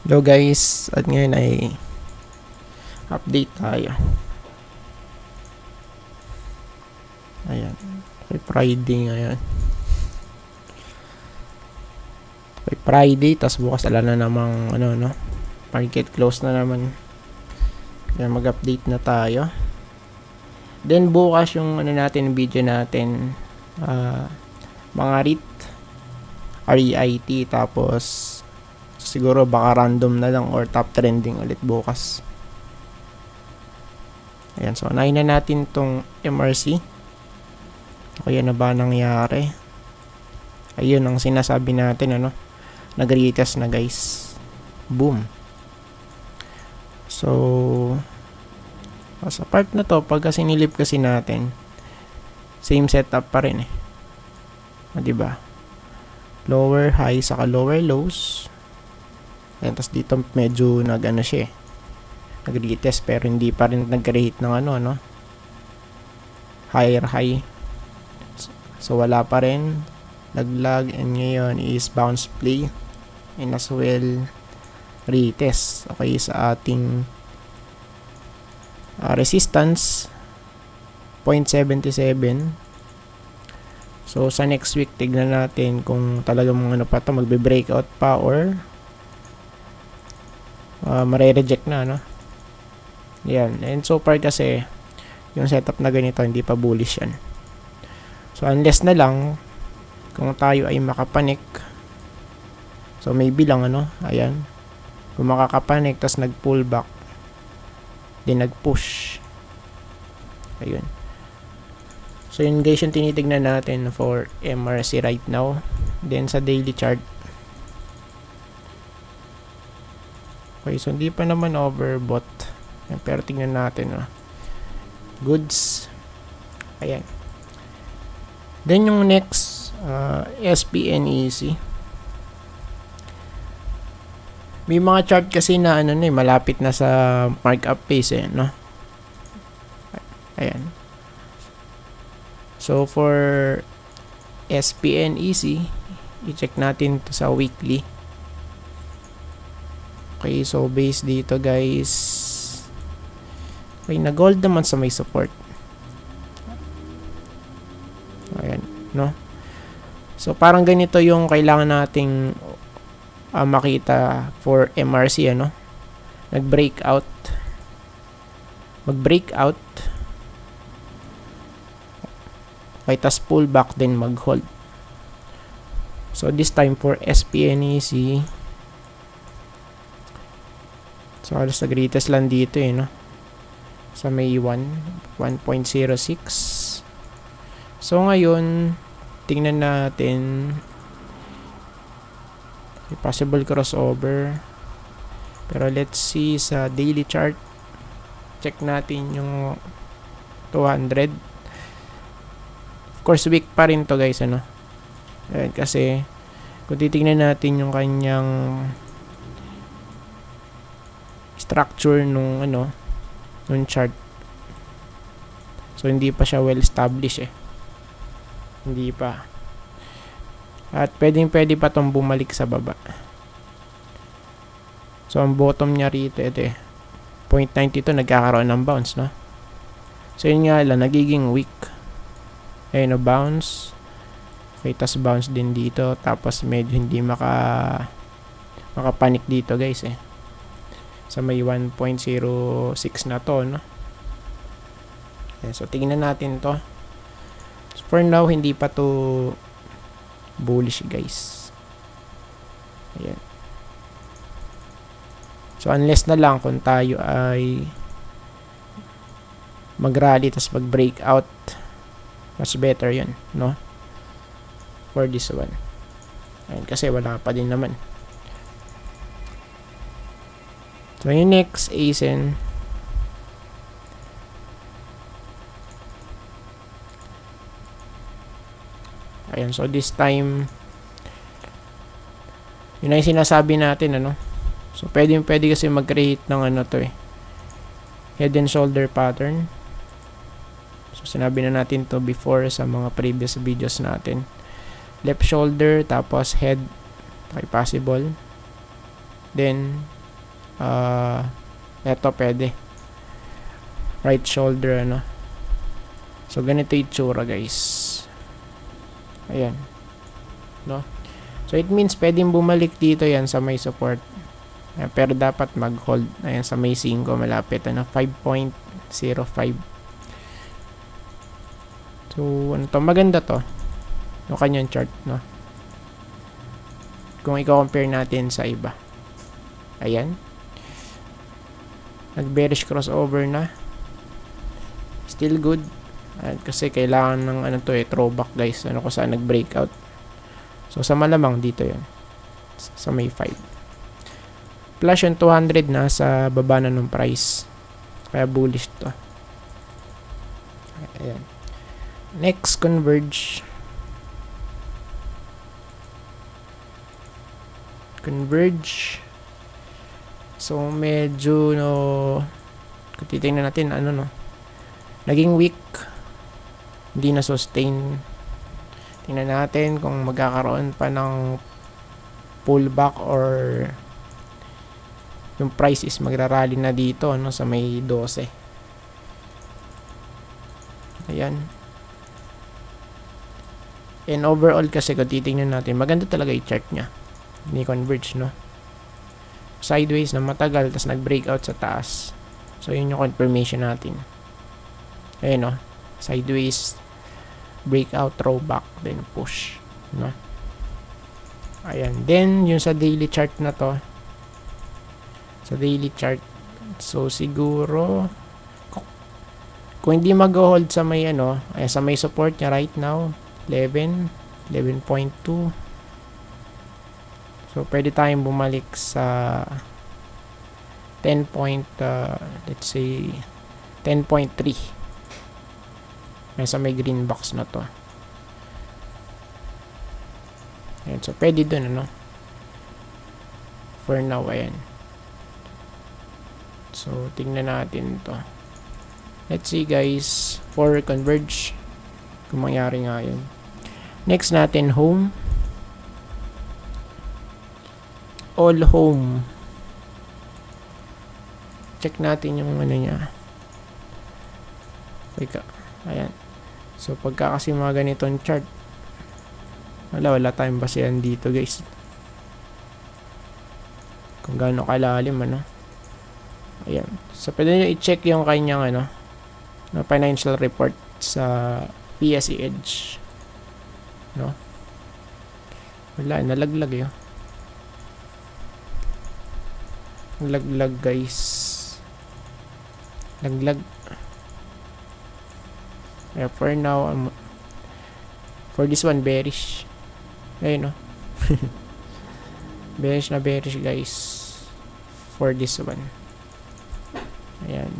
Hello guys, at ngayon ay update tayo. Ayan, kay Friday ngayon. Kay Friday, tas bukas ala na namang market close na naman. Kaya mag-update na tayo. Then bukas yung natin, video natin, mga REIT, tapos siguro baka random na lang or top trending ulit bukas. Ayan, so unahin na natin tong MRC. Kaya na ba nangyari? Ayun ang sinasabi natin, nag-retest na guys. Boom. So sa part na to, pagka sinilip kasi natin, same setup pa rin diba? Lower high saka lower lows. Ayan, tas dito medyo siya nag-retest pero hindi pa rin nag-create ng higher high. So wala pa rin, naglag, and ngayon is bounce play and as well retest. Okay, sa ating resistance 0.77. So sa next week tignan natin kung talagang pa to, magbe-breakout pa or mare-reject na yan. And so far kasi yung setup na ganito hindi pa bullish yan. So unless na lang kung tayo ay makapanik, so maybe lang ayan, kung makakapanik tas nag-pull back then nag-push, ayun. So yun guys yung tinitignan natin for MRC right now. Then sa daily chart, okay, so hindi pa naman overbought. Pero tingnan natin goods. Ayan. Then yung next SPNEC. May mga chart kasi na malapit na sa markup phase Ayan. So for SPNEC, i-check natin to sa weekly. Okay, so base dito guys, okay, na-gold naman sa may support. Ayan, so parang ganito yung kailangan nating makita for MRC, mag-breakout, okay, tas pull back then mag-hold. So this time for SPNEC, so halos nag-retest lang dito sa may 1.06. So ngayon tingnan natin, possible crossover, pero let's see sa daily chart. Check natin yung 200. Of course weak pa rin to guys, ayan, kasi kung titingnan natin yung kanyang structure nung chart, so hindi pa siya well established hindi pa, at pwede pa tong bumalik sa baba. So ang bottom niya rito 0.92, nagkakaroon ng bounce so yun nga lang, nagiging weak. Ayun, bounce, okay, tas bounce din dito, tapos medyo hindi makapanik dito guys sa may 1.06 na to okay, so tingnan natin to. So for now hindi pa to bullish guys. Ayan. So unless na lang kung tayo ay mag-rally tas mag-breakout, mas better yun for this one. Ayan, kasi wala pa din naman. So yung next ASIN, ayan, so this time yun ay sinasabi natin so pwede kasi mag-create ng head and shoulder pattern. So sinabi na natin to before sa mga previous videos natin. Left shoulder tapos head, okay, possible. Then, eto pwede. Right shoulder, ano. So, ganito yung itsura, guys. Ayan. No? So, it means pwedeng bumalik dito yan sa may support. Ayan, pero dapat mag-hold. Ayan, sa may 5, malapit. Ano, 5.05. So, ano to? Maganda to. Yung kanyang chart, no? Kung i-compare natin sa iba. Ayan. Nag-bearish crossover na. Still good. Kasi kailangan ng ano to throwback guys. Ano ko saan nag-breakout. So sa malamang dito yun. Sa may 5. Plus yung 200 na sa baba na ng price. Kaya bullish to. Ayan. Next, Converge. Converge. So medyo kung titingnan natin ano no. Naging weak. Hindi na sustain. Tingnan natin kung magkakaroon pa ng pullback or yung price is magrarally na dito no, sa may 12. Ayan. And overall kasi kung titingnan natin, maganda talaga yung chart niya. Ni Converge, no? Sideways na matagal, tas nag-breakout sa taas. So, yun yung confirmation natin. Ayan, no? Sideways, breakout, throwback, then push, no? Ayan. Then, yung sa daily chart na to. Sa daily chart. So, siguro, kung hindi mag-hold sa may, ay, sa may support niya right now, 11.2. So, pwede tayong bumalik sa 10 point, let's say, 10.3. Ayan, sa may green box na to. Ayan, so, pwede dun, for now, ayan. So, tingnan natin to. Let's see, guys, for Converge, kung mangyari nga yun. Next natin, Home. All Home. Check natin yung niya. Teka. Ayan. So, pagka kasi mga ganitong chart, wala tayong basehan dito, guys. Kung gaano kalalim, Ayan. So, pwede nyo i-check yung kanyang, na financial report sa PSE Edge. No? Wala, nalaglag yun. Laglag, guys. Laglag. Yeah, for now, for this one, bearish. Ayun, bearish na bearish, guys. For this one. Ayan.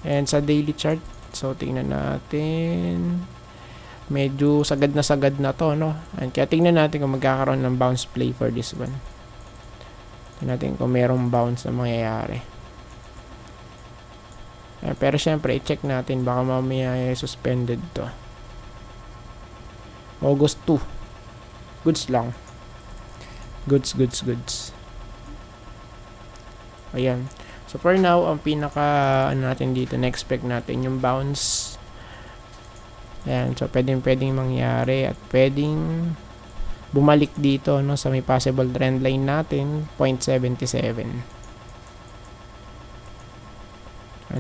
And sa daily chart, so, tingnan natin. Medyo sagad na to, And kaya tingnan natin kung magkakaroon ng bounce play for this one. Natin kung merong bounce na mangyayari. Pero syempre, i-check natin. Baka mamaya suspended to. August 2. Goods lang. Goods. Ayan. So, for now, ang pinaka, natin dito, na-expect natin yung bounce. Ayan. So, pwedeng mangyari at pwedeng bumalik dito sa may possible trend line natin 0.77.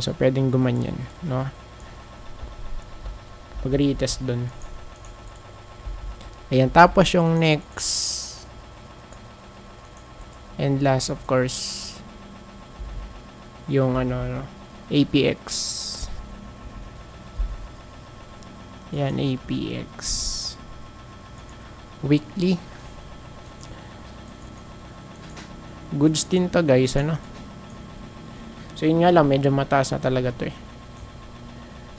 So pwedeng gumanyan, pag retest dun. Ayan, tapos yung next and last, of course, yung APX. Ayan, APX weekly. Goods din to, guys, So, yun nga lang, medyo mataas na talaga to,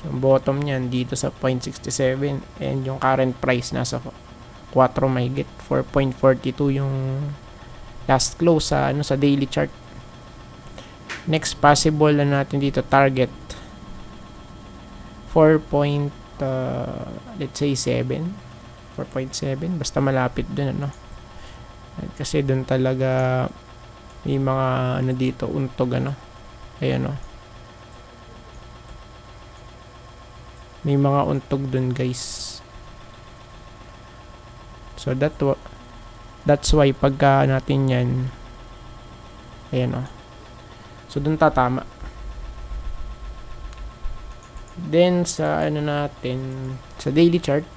So, bottom niyan dito sa 0.67 and yung current price nasa 4 mahigit. 4.42 yung last close sa, sa daily chart. Next, possible na natin dito, target 4. Let's say 7. 4.7, basta malapit dun, kasi dun talaga May mga ano dito, untog ano. Ayan o. May mga untog dun guys. So that's why pagka natin yan, ayan o. So dun tatama. Then sa ano natin, sa daily chart,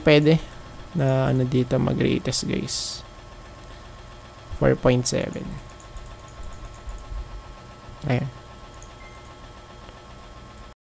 pwede na ano dito mag-retest guys. 4.7. Ayan.